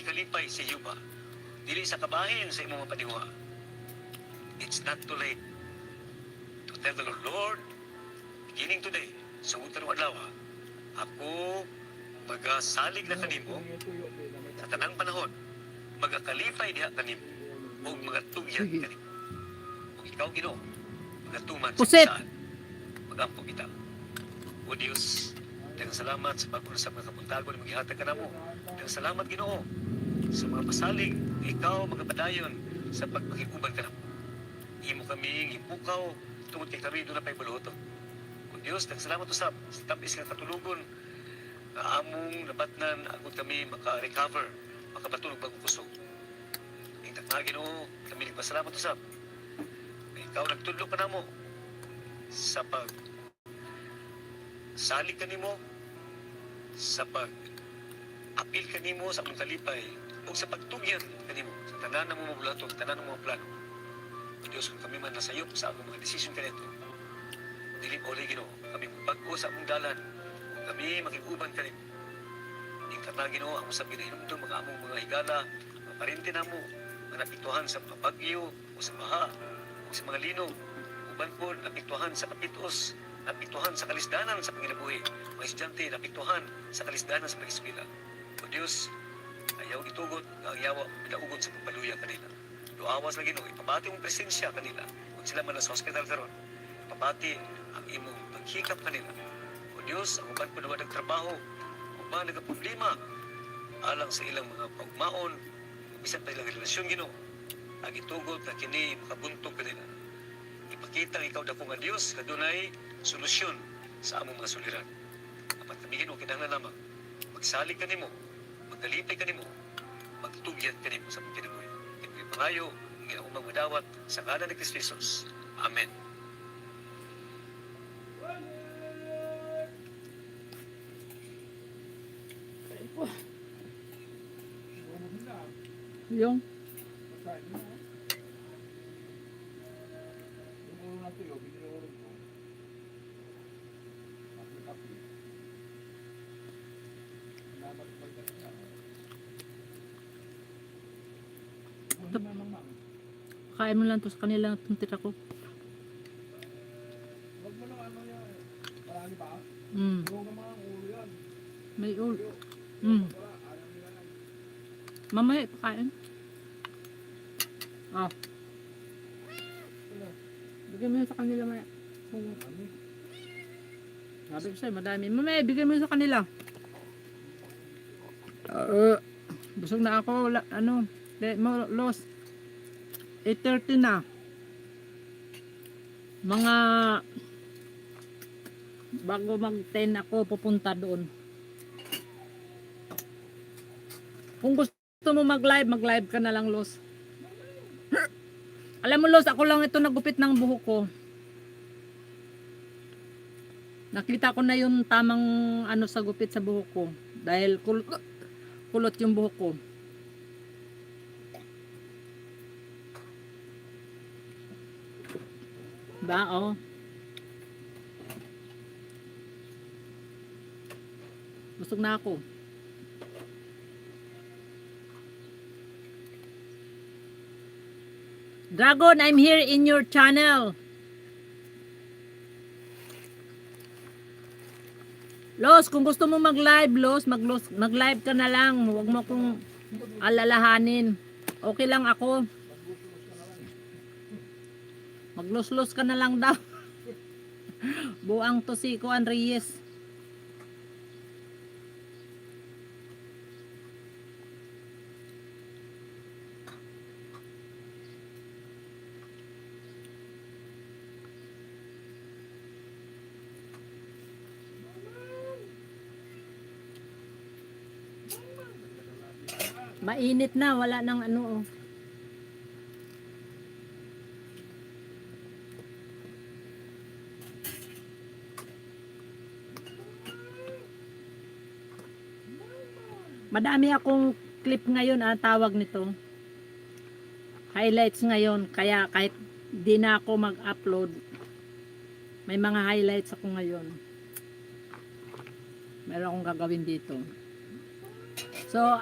gikalipay sa iyo ba? Dili sa kabahin sa imong paningwa. It's not too late to tell the Lord, Lord, beginning today, sugod karong adlaw, ako magasalig na kanimo sa tanang panahon, magakalipay diha kanimo o magatugyan kanimo. Kung ikaw Ginoo, magatuman sa Pusit! saan, magampo kita. O Diyos, daghang salamat sa pag-unos sa mga kabuntagon na maghihatag ka na mo. Daghang salamat Ginoo sa mga pasalig na ikaw magapadayon sa pagpakikuban ka na mo. Imo kami ipukaw tungod kay kami doon na pa'y baluhoton. O Diyos, daghang salamat usab sa tapis nga katulugon na among nabatnan agud kami maka-recover, makapatulog bagong kusog. Ing takna Ginoo, kami nagpasalamat usab na ikaw nagtudlo ka na mo sa pag salig kanimo, sa pag apil kanimo sa among kalipay o sa pagtugyan kanimo sa tanan ng mga bulaton, tanan ng mga plano. O Diyos, kung kami man nasayop sa among mga desisyon kanito, dili mo Ginoo, kami magbago sa among dalan, kung kami makiguban kanimo. Ing katna Ginoo, ang usab ginahinumdum mga among mga higala, mga parente namo, mga napiktuhan sa mga bagyo o sa baha o sa mga linog, uban po napiktuhan sa kapitos, napiktuhan sa kalisdanan sa panginabuhi, mga estudyante napiktuhan sa kalisdanan sa pag-eskwela. O Diyos, ayaw itugot, ayaw pinaugot sa pagpaluya kanila. Duawas na Ginoo, ipabati mong presensya kanila. Kung sila man sa hospital karon, ipabati ang imong paghikap kanila. O Diyos, ang uban po naman nagtrabaho, uban nagkaproblema, alang sa ilang mga pagmaon, bisan pa ilang relasyon Ginoo, ang itugot na kini makabuntog kanila. Ipakita ang ikaw dako nga Dios kadunay solusyon sa among mga suliran. Apat kami Ginoo kinahanglan lamang magsalig kanimo, magdalipay kanimo, magtugyan kanimo sa among kinabuhi. Ito'y pangayo, ginahumang madawat sa ngalan ni Kristo Jesus. Amen. Yung kain mo lang to sa kanila itong tira ko. May ulo. Mamaya pakain. Bigyan mo yun sa kanila maya. Sabi ko sa'yo, madami. Mamaya, bigyan mo yun sa kanila. Busog na ako. Los. 8:30 na. Mga bago mag-10 ako pupunta doon. Kung gusto mo mag-live ka na lang, Los. Alam mo, Los, ako lang ito nagupit ng buhok ko. Nakita ko na yung tamang sa gupit sa buhok ko. Dahil kulot yung buhok ko. Ba, busog na ako. Dragon, I'm here in your channel. Los, kung gusto mo mag-live, mag-live ka na lang. Huwag mo kong alalahanin. Okay lang ako. Maglos-los ka na lang daw. Buang to si Juan Reyes. Mainit na, wala nang Madami akong clip ngayon, tawag nito. Highlights ngayon, kaya kahit di na ako mag-upload, may mga highlights ako ngayon. Meron akong gagawin dito. So,